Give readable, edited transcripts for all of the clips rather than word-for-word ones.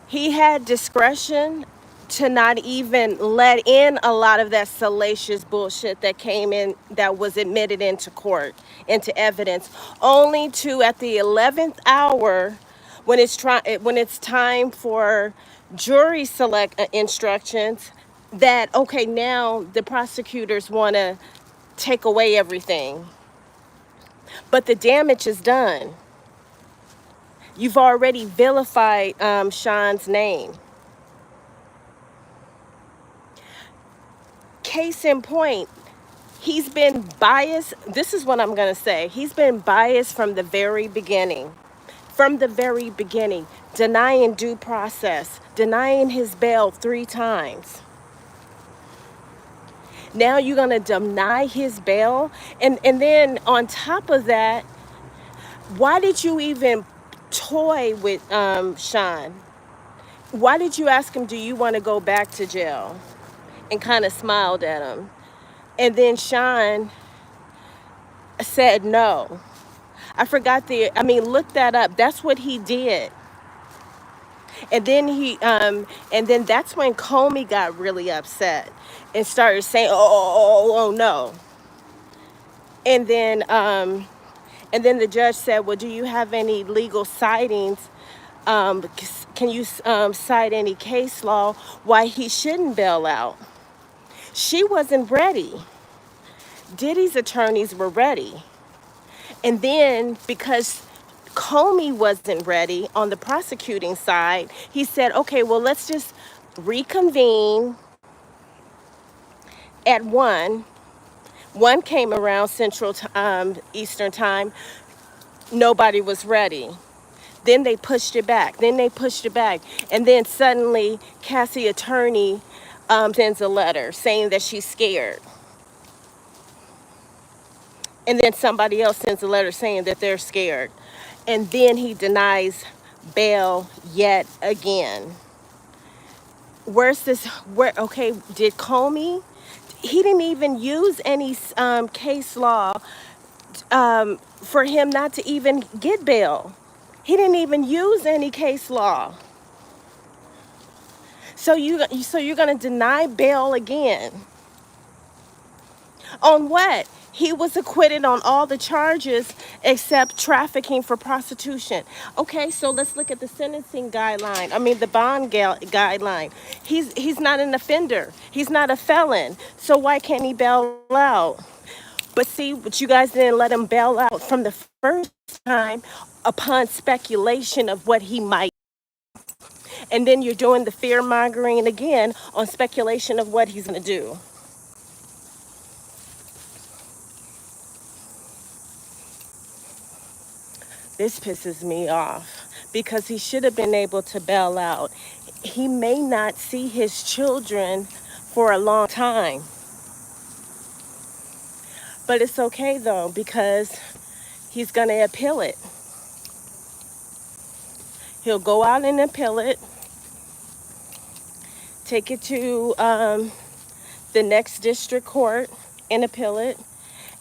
He had discretion to not even let in a lot of that salacious bullshit that came in, that was admitted into court, into evidence, only to at the 11th hour, when it's time for jury select instructions, that okay, now the prosecutors want to take away everything, but the damage is done. You've already vilified Sean's name. Case in point, he's been biased. This is what I'm going to say. He's been biased from the very beginning. From the very beginning, denying due process, denying his bail 3 times. Now you're going to deny his bail. And then on top of that, why did you even toy with Sean? Why did you ask him, do you want to go back to jail? And kind of smiled at him. And then Sean said no. Look that up. That's what he did. And then that's when Comey got really upset and started saying, oh no. And then the judge said, well, do you have any legal sightings? Can you cite any case law why he shouldn't bail out? She wasn't ready. Diddy's attorneys were ready. And then because Comey wasn't ready on the prosecuting side, he said, okay, well, let's just reconvene at 1. 1 came around Eastern time. Nobody was ready. Then they pushed it back. And then suddenly Cassie's attorney sends a letter saying that she's scared. And then somebody else sends a letter saying that they're scared. And then he denies bail yet again. Okay, did Comey? He didn't even use any case law for him not to even get bail. He didn't even use any case law. So you're gonna deny bail again? On what? He was acquitted on all the charges except trafficking for prostitution. Okay, so let's look at the sentencing guideline. The bond guideline. He's not an offender. He's not a felon. So why can't he bail out? But see, but you guys didn't let him bail out from the first time upon speculation of what he might. And then you're doing the fear mongering again on speculation of what he's going to do. This pisses me off because he should have been able to bail out. He may not see his children for a long time. But it's okay though, because he's going to appeal it. He'll go out and appeal it, take it to the next district court and appeal it.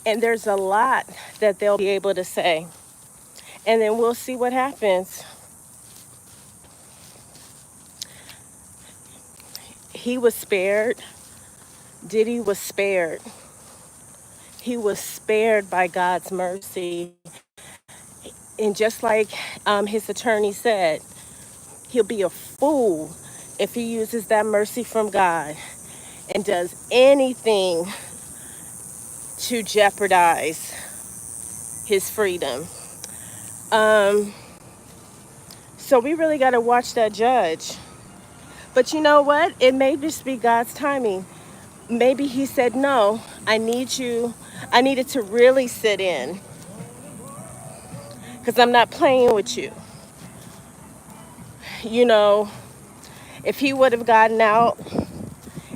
And there's a lot that they'll be able to say. And then we'll see what happens. He was spared. Diddy was spared. He was spared by God's mercy. And just like his attorney said, he'll be a fool if he uses that mercy from God and does anything to jeopardize his freedom. So we really got to watch that judge. But you know what? It may just be God's timing. Maybe he said, no, I needed to really sit in because I'm not playing with you. If he would have gotten out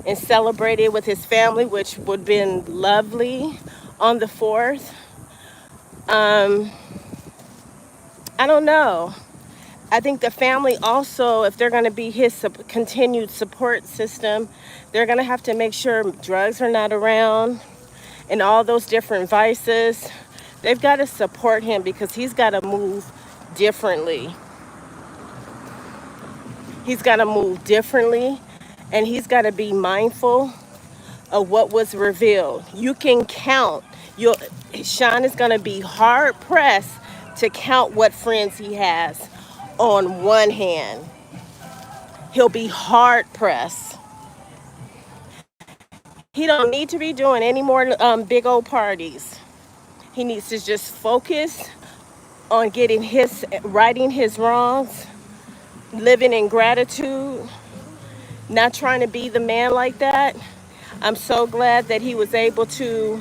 and celebrated with his family, which would have been lovely on the 4th, I don't know. I think the family also, if they're going to be his continued support system, they're going to have to make sure drugs are not around and all those different vices. They've got to support him because he's got to move differently. He's got to move differently, and he's got to be mindful of what was revealed. You can count. You'll, Sean is going to be hard pressed to count what friends he has on one hand. He'll be hard pressed. He don't need to be doing any more big old parties. He needs to just focus on righting his wrongs, living in gratitude, not trying to be the man like that. I'm so glad that he was able to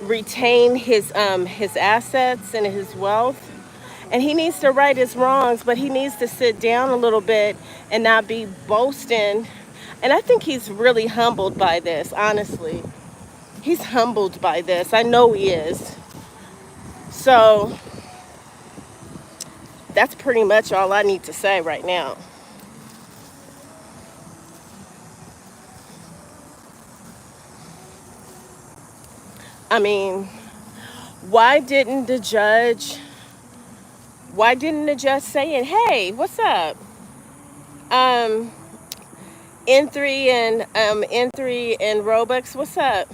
retain his assets and his wealth. And he needs to right his wrongs, but he needs to sit down a little bit and not be boasting. And I think he's really humbled by this, honestly. He's humbled by this. I know he is. So that's pretty much all I need to say right now. I mean, why didn't the judge saying, hey, what's up? Um, N3 and Robux, what's up?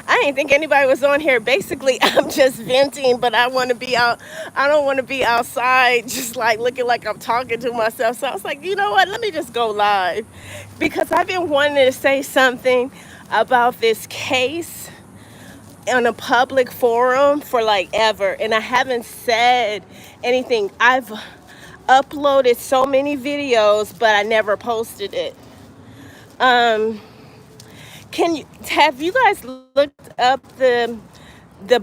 I didn't think anybody was on here. Basically, I'm just venting, but I want to be out. I don't want to be outside just like looking like I'm talking to myself. So I was like, you know what? Let me just go live because I've been wanting to say something about this case on a public forum for like ever, and I haven't said anything. I've uploaded so many videos, but I never posted it. Um, have you guys looked up the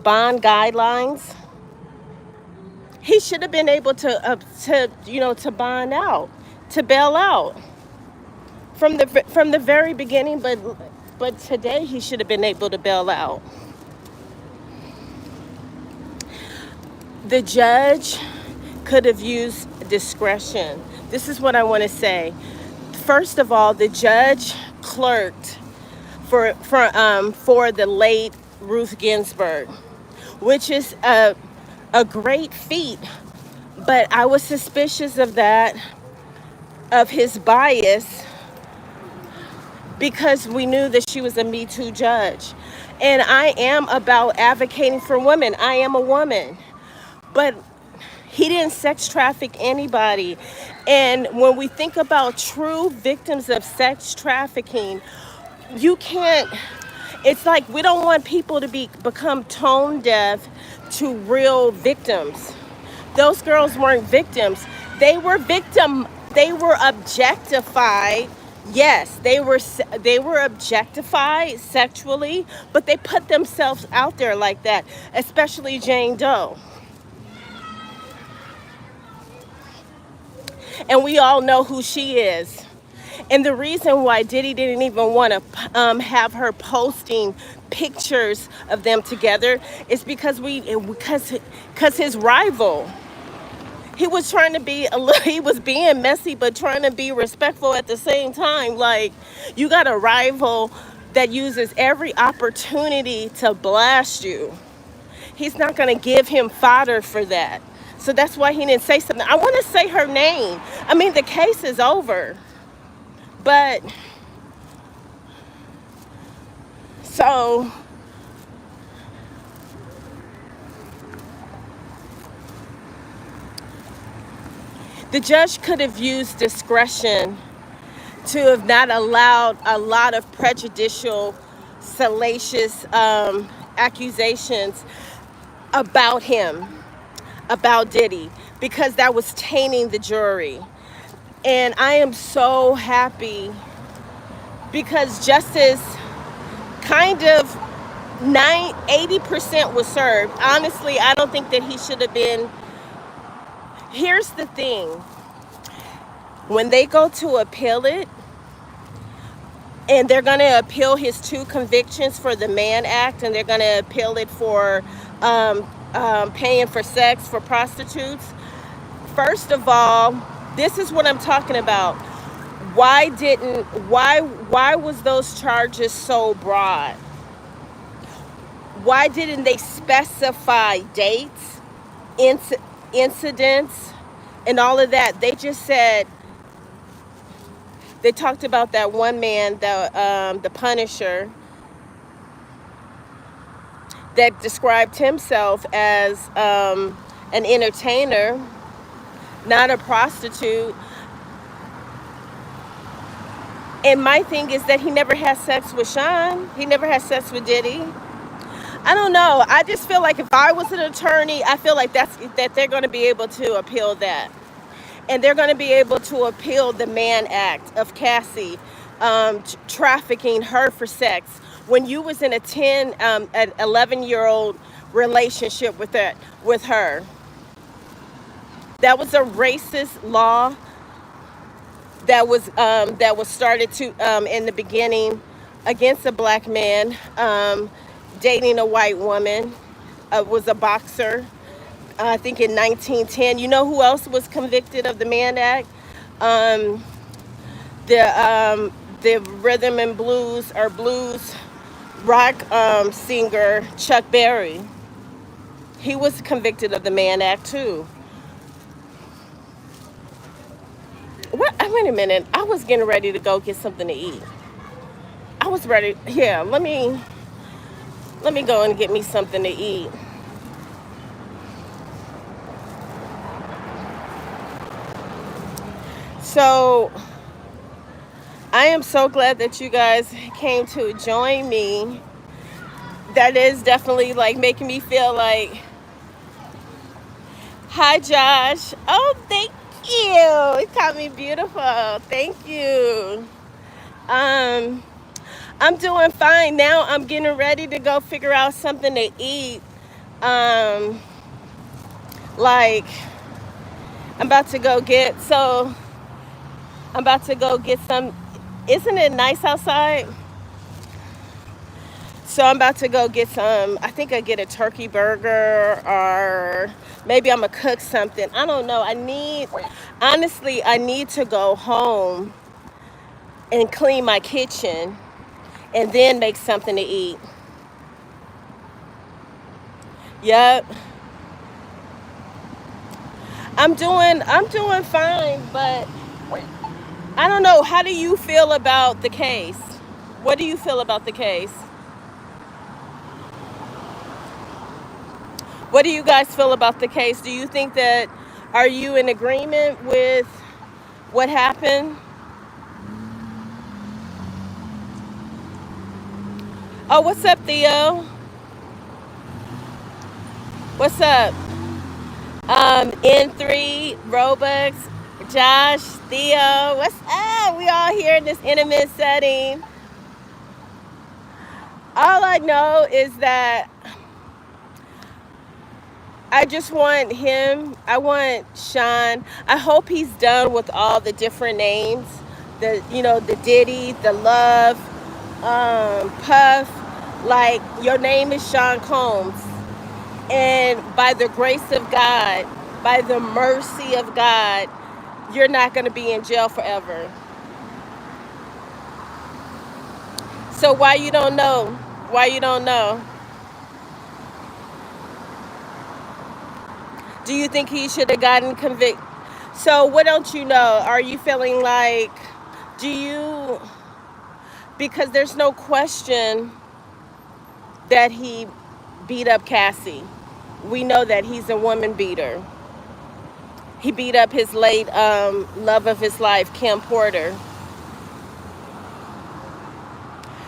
bond guidelines? He should have been able to bond out, to bail out from the very beginning, but today he should have been able to bail out. The judge could have used discretion. This is what I want to say. First of all, the judge clerked for the late Ruth Ginsburg, which is a great feat. But I was suspicious of that, of his bias, because we knew that she was a Me Too judge. And I am about advocating for women. I am a woman. But he didn't sex traffic anybody. And when we think about true victims of sex trafficking, you can't, it's like we don't want people to become tone deaf to real victims. Those girls weren't victims. They were objectified. Yes, they were objectified sexually, but they put themselves out there like that, especially Jane Doe. And we all know who she is. And the reason why Diddy didn't even want to have her posting pictures of them together is because his rival. He was trying to be he was being messy, but trying to be respectful at the same time. Like, you got a rival that uses every opportunity to blast you. He's not going to give him fodder for that. So that's why he didn't say something. I want to say her name. I mean, the case is over. But, so, the judge could have used discretion to have not allowed a lot of prejudicial, salacious accusations about him, about Diddy, because that was tainting the jury. And I am so happy because justice kind of 80% was served. Honestly, I don't think that he should have been. Here's the thing. When they go to appeal it, and they're going to appeal his 2 convictions for the Mann Act, and they're going to appeal it for paying for sex for prostitutes. First of all, this is what I'm talking about. Why was those charges so broad? Why didn't they specify dates, incidents, and all of that. They just said, they talked about that one man, the Punisher, that described himself as an entertainer, not a prostitute. And my thing is that he never had sex with Sean. He never had sex with Diddy. I don't know. I just feel like if I was an attorney, I feel like that they're going to be able to appeal that. And they're going to be able to appeal the Mann Act of Cassie trafficking her for sex when you was in an 11-year-old relationship with her. That was a racist law that was started to in the beginning against a black man dating a white woman. Was a boxer. I think in 1910. You know who else was convicted of the Mann Act? Um, the rhythm and blues or blues rock singer Chuck Berry. He was convicted of the Mann Act too. What? Wait a minute. I was getting ready to go get something to eat. I was ready. Yeah, let me go and get me something to eat. So I am so glad that you guys came to join me. That is definitely like making me feel like, hi Josh. Oh, thank you. It called me beautiful. Thank you. Um, I'm doing fine now. I'm getting ready to go figure out something to eat. Um, like I'm about to go get some. Isn't it nice outside? So I'm about to go get some. I think I get a turkey burger, or maybe I'm gonna cook something. I don't know. Honestly, I need to go home and clean my kitchen and then make something to eat. Yep. I'm doing fine, but I don't know. How do you feel about the case? What do you feel about the case? What do you guys feel about the case? Do you think that, are you in agreement with what happened? Oh, what's up, Theo? What's up? N3, Robux, Josh, Theo, what's up? We all here in this intimate setting. All I know is that I just want him. I want Sean. I hope he's done with all the different names. The Diddy, the Love, Puff. Like, your name is Sean Combs. And by the grace of God, by the mercy of God, you're not going to be in jail forever. So why you don't know? Why you don't know? Do you think he should have gotten convicted? So what don't you know? Are you feeling like, do you, because there's no question that he beat up Cassie. We know that he's a woman beater. He beat up his late love of his life, Kim Porter.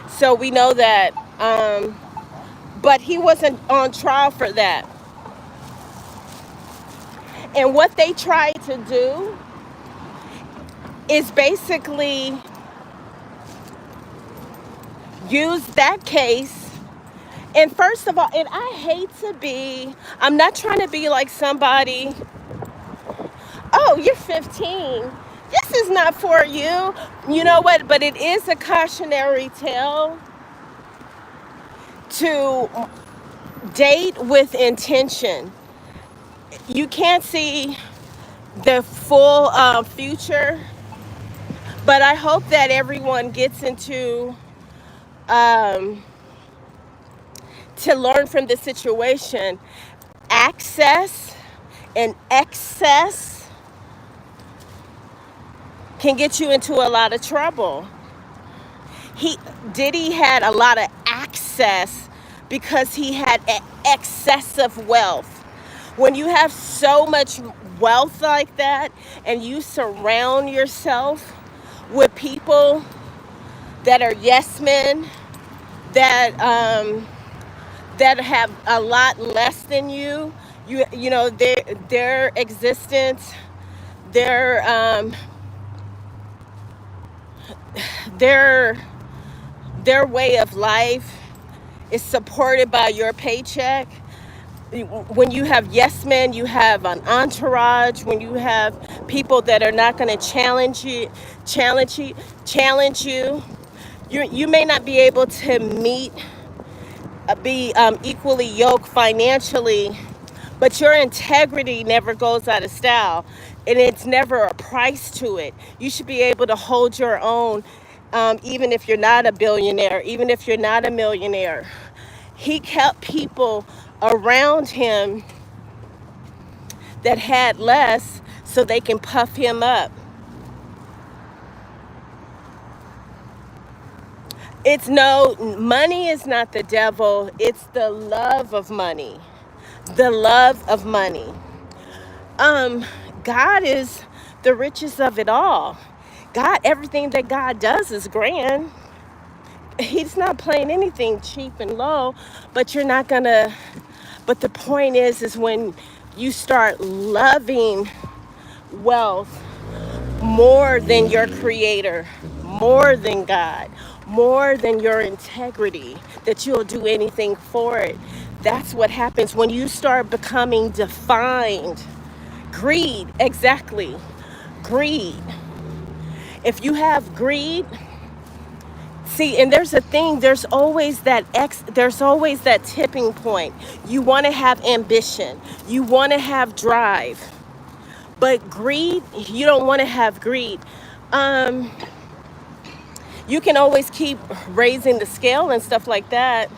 So we know that, but he wasn't on trial for that. And what they tried to do is basically use that case. And first of all, and I hate to be, I'm not trying to be like somebody, oh, you're 15. This is not for you. You know what? But it is a cautionary tale to date with intention. You can't see the full future, but I hope that everyone gets into to learn from the situation. Access and excess can get you into a lot of trouble. Diddy had a lot of access because he had excessive wealth. When you have so much wealth like that and you surround yourself with people that are yes men, that have a lot less than you know their existence, their their their way of life is supported by your paycheck. When you have yes men, you have an entourage. When you have people that are not going to challenge you, you may not be able to be equally yoked financially, but your integrity never goes out of style, and it's never a price to it. You should be able to hold your own, even if you're not a billionaire, even if you're not a millionaire. He kept people around him that had less so they can puff him up. It's no, money is not the devil, it's the love of money. The love of money. God is the richest of it all. God, everything that God does is grand. He's not playing anything cheap and low, but you're not gonna, but the point is when you start loving wealth more than your creator, more than God, more than your integrity, that you'll do anything for it. That's what happens when you start becoming defined. Greed, exactly. Greed. If you have greed, see, and there's a thing, there's always that tipping point. You want to have ambition, you want to have drive, but greed, you don't want to have greed. Um, you can always keep raising the scale and stuff like that.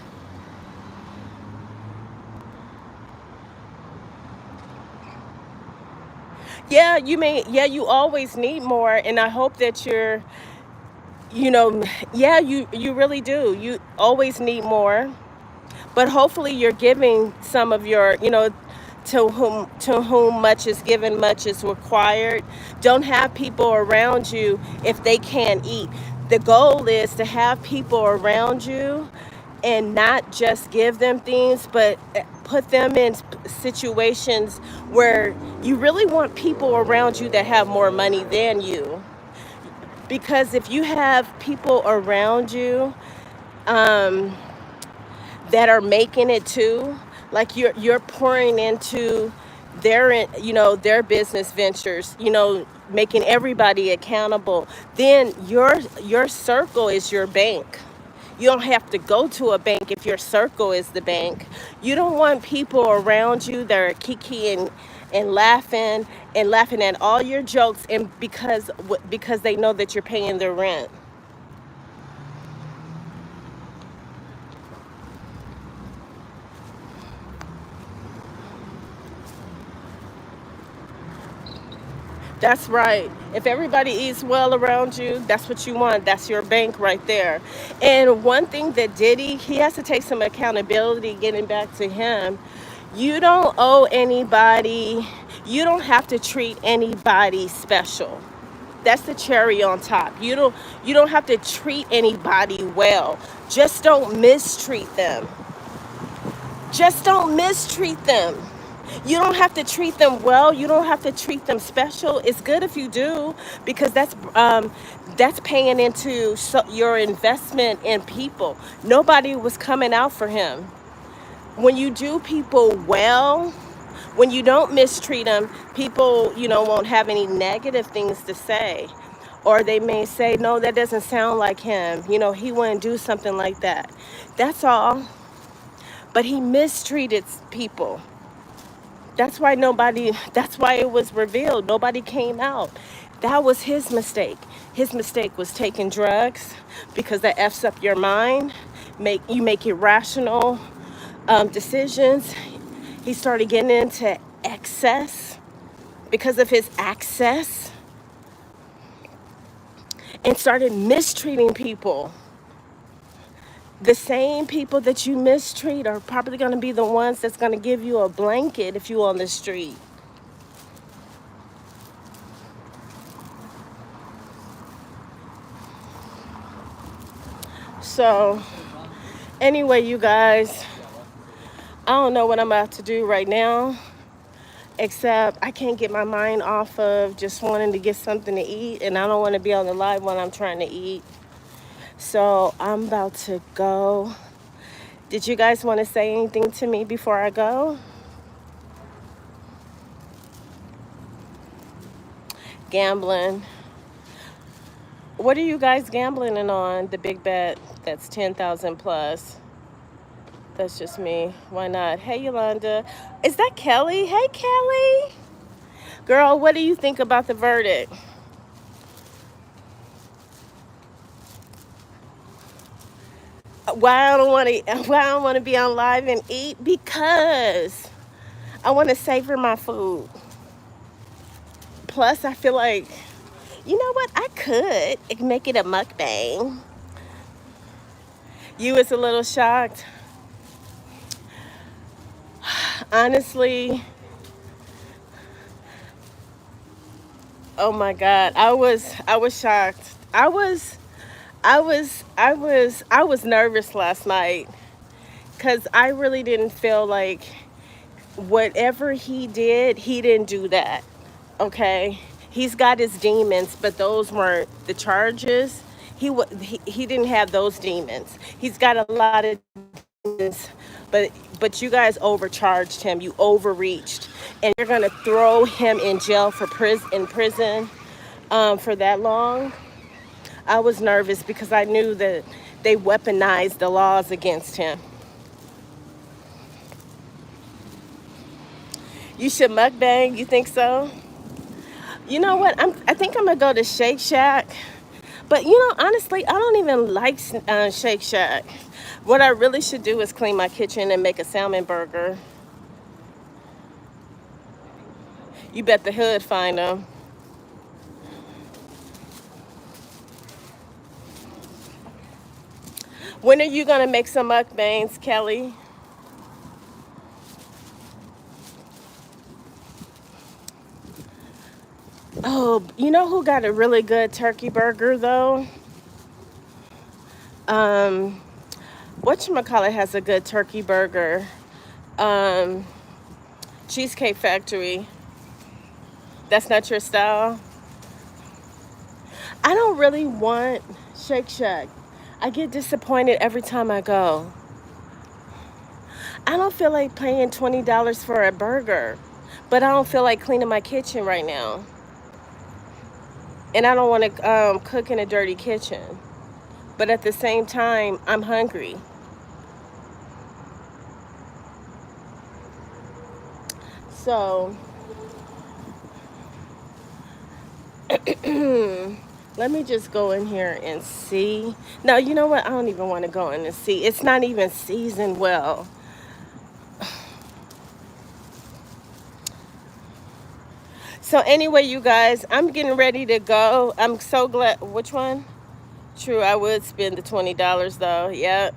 Yeah, you always need more, and I hope that you know, yeah, you really do. You always need more, but hopefully you're giving some of your, to whom much is given, much is required. Don't have people around you if they can't eat. The goal is to have people around you and not just give them things, but put them in situations where you really want people around you that have more money than you. Because if you have people around you that are making it too, like you're pouring into their business ventures, making everybody accountable, then your circle is your bank. You don't have to go to a bank if your circle is the bank. You don't want people around you that are kikiing and laughing at all your jokes, and because they know that you're paying their rent. That's right. If everybody eats well around you, that's what you want. That's your bank right there. And one thing that Diddy, he has to take some accountability getting back to him. You don't owe anybody, you don't have to treat anybody special. That's the cherry on top. You don't have to treat anybody well. Just don't mistreat them. Just don't mistreat them. You don't have to treat them well. You don't have to treat them special. It's good if you do, because that's paying into your investment in people. Nobody was coming out for him. When you do people well, when you don't mistreat them, people won't have any negative things to say, or they may say, no, that doesn't sound like him. He wouldn't do something like that. That's all. But he mistreated people. That's why it was revealed. Nobody came out. That was his mistake. His mistake was taking drugs, because that F's up your mind. You make irrational decisions. He started getting into excess because of his access. and started mistreating people. The same people that you mistreat are probably going to be the ones that's going to give you a blanket if you're on the street. So, anyway, you guys, I don't know what I'm about to do right now, except I can't get my mind off of just wanting to get something to eat, and I don't want to be on the live when I'm trying to eat. So, I'm about to go. Did you guys want to say anything to me before I go? Gambling. What are you guys gambling on? The big bet that's 10,000 plus. That's just me. Why not? Hey, Yolanda. Is that Kelly? Hey, Kelly. Girl, what do you think about the verdict? Why I don't want to be on live and eat? Because I want to savor my food. Plus, I feel like, you know what? I could make it a mukbang. You was a little shocked. Honestly, oh my God, I was shocked. I was nervous last night because I really didn't feel like whatever he didn't do that. Okay, he's got his demons, but those weren't the charges. He didn't have those demons. He's got a lot of demons, but you guys overcharged him. You overreached, and you're gonna throw him in jail for prison for that long. I was nervous because I knew that they weaponized the laws against him. You should mukbang. You think so? You know what? I think I'm gonna go to Shake Shack. But you know, honestly, I don't even like Shake Shack. What I really should do is clean my kitchen and make a salmon burger. You bet the hood find them. When are you gonna make some mukbangs, Kelly? Oh, you know who got a really good turkey burger though? Um, Whatchamacallit has a good turkey burger. Um, Cheesecake Factory. That's not your style? I don't really want Shake Shack. I get disappointed every time I go. I don't feel like paying $20 for a burger, but I don't feel like cleaning my kitchen right now. And I don't want to cook in a dirty kitchen. But at the same time, I'm hungry. So, let me just go in here and see. No, you know what? I don't even want to go in and see. It's not even seasoned well. So anyway, you guys, I'm getting ready to go. I'm so glad. Which one? True, I would spend the $20 though. Yeah.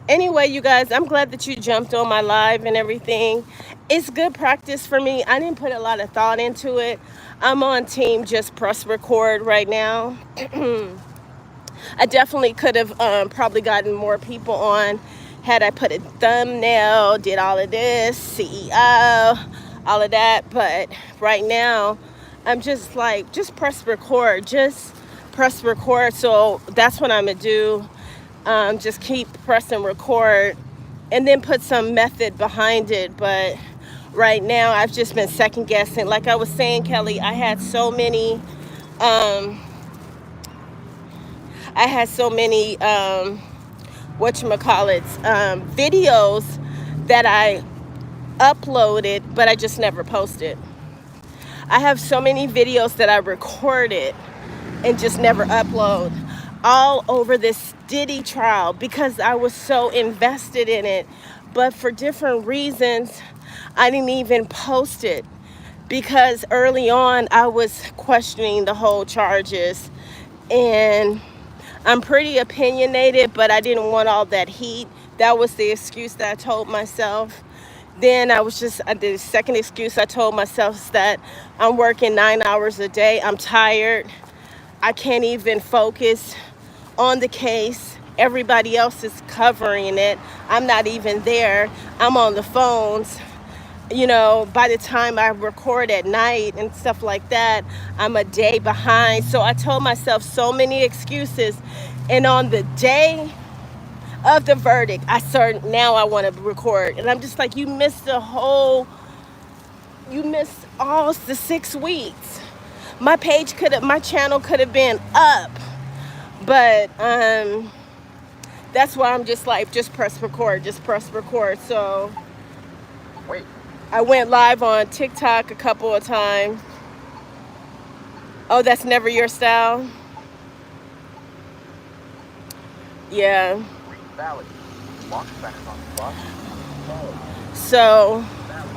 Anyway, you guys, I'm glad that you jumped on my live and everything. It's good practice for me. I didn't put a lot of thought into it. I'm on team just press record right now. I definitely could have probably gotten more people on had I put a thumbnail, did all of this, CEO, all of that. But right now, I'm just like, just press record. Just press record. So that's what I'm going to do. Just keep pressing record and then put some method behind it. But right now, I've just been second guessing. Like I was saying, Kelly, I had so many... videos that I uploaded, but I just never posted. I have so many videos that I recorded and just never upload all over this Diddy trial because I was so invested in it. But for different reasons, I didn't even post it. because early on I was questioning the whole charges, and I'm pretty opinionated, but I didn't want all that heat. That was the excuse that I told myself. Then the second excuse I told myself is that I'm working 9 hours a day. I'm tired. I can't even focus on the case. Everybody else is covering it. I'm not even there. I'm on the phones. By the time I record at night and stuff like that, I'm a day behind. So I told myself so many excuses. And on the day of the verdict, now I want to record. And I'm just like, you missed all the 6 weeks. My channel could have been up. But that's why I'm just like, just press record, just press record. So Wait. I went live on TikTok a couple of times. Oh, that's never your style? Yeah. Green Valley. Launch centers on bus. Follow. So Valley.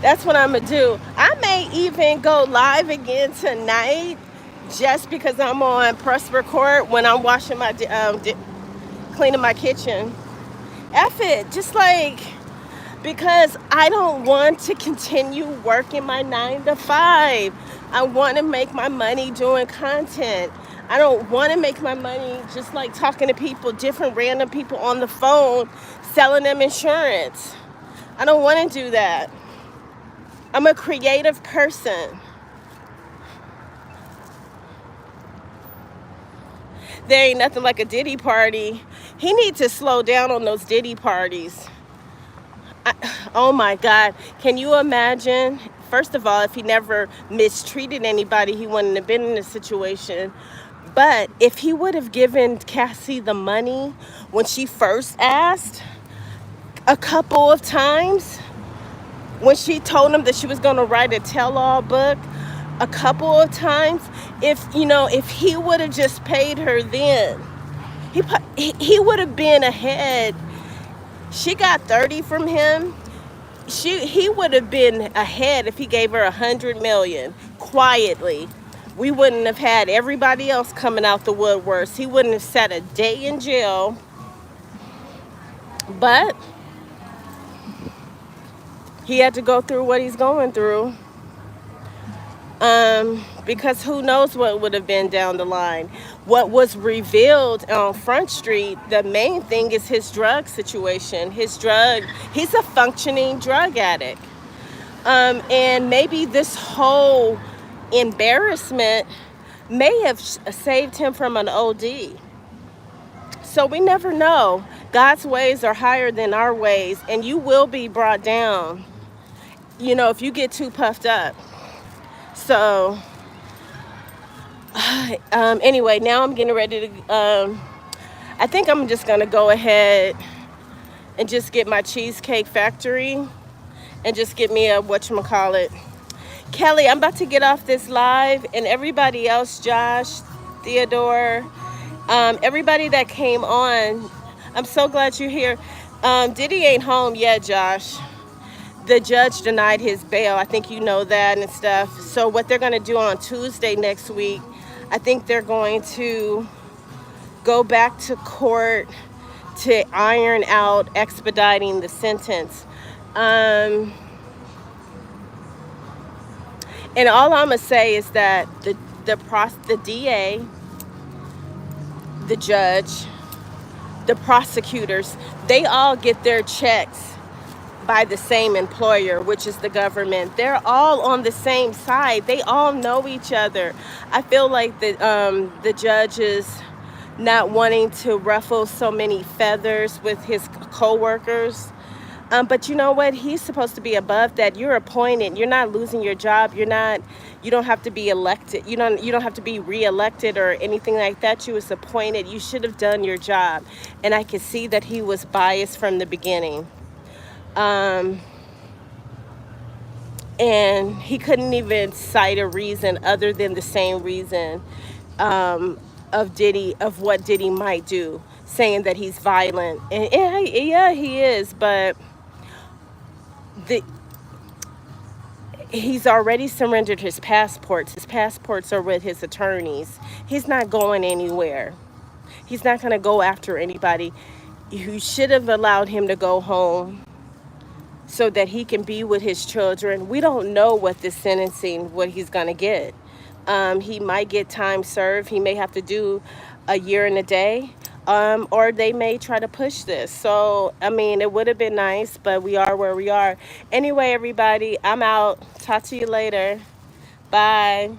that's what I'm gonna do. I may even go live again tonight, just because I'm on press record when I'm washing cleaning my kitchen. F it, just like, because I don't want to continue working my 9 to 5. I want to make my money doing content. I don't want to make my money just like talking to people, different random people on the phone, selling them insurance. I don't want to do that. I'm a creative person. There ain't nothing like a Diddy party. He needs to slow down on those Diddy parties. Oh my God. Can you imagine? First of all, if he never mistreated anybody, he wouldn't have been in this situation. But if he would have given Cassie the money when she first asked a couple of times, when she told him that she was going to write a tell-all book a couple of times, if he would have just paid her then, he would have been ahead. She got 30 from him. He would have been ahead if he gave her 100 million quietly. We wouldn't have had everybody else coming out the woodworks. He wouldn't have sat a day in jail. But he had to go through what he's going through. Because who knows what would have been down the line. What was revealed on Front Street, the main thing is his drug situation. He's a functioning drug addict. And maybe this whole embarrassment may have saved him from an OD. So we never know. God's ways are higher than our ways, and you will be brought down, if you get too puffed up. So anyway, now I'm getting ready to, I think I'm just going to go ahead and just get my Cheesecake Factory and just get me a whatchamacallit. Kelly, I'm about to get off this live, and everybody else, Josh, Theodore, everybody that came on, I'm so glad you're here. Diddy ain't home yet, Josh. The judge denied his bail. I think you know that and stuff. So what they're going to do on Tuesday next week, I think they're going to go back to court to iron out expediting the sentence. And all I'm going to say is that the DA, the judge, the prosecutors, they all get their checks by the same employer, which is the government. They're all on the same side. They all know each other. I feel like the judge is not wanting to ruffle so many feathers with his co-workers. But you know what? He's supposed to be above that. You're appointed. You're not losing your job. You don't have to be elected. You don't have to be re-elected or anything like that. You was appointed. You should have done your job. And I could see that he was biased from the beginning. And he couldn't even cite a reason other than the same reason of what Diddy might do, saying that he's violent. And yeah, he is, but He's already surrendered his passports. His passports are with his attorneys. He's not going anywhere. He's not going to go after anybody. You should have allowed him to go home so that he can be with his children. We don't know what the sentencing, what he's going to get. He might get time served. He may have to do a year and a day. Or they may try to push this. So, I mean, it would have been nice, but we are where we are. Anyway, everybody, I'm out. Talk to you later. Bye.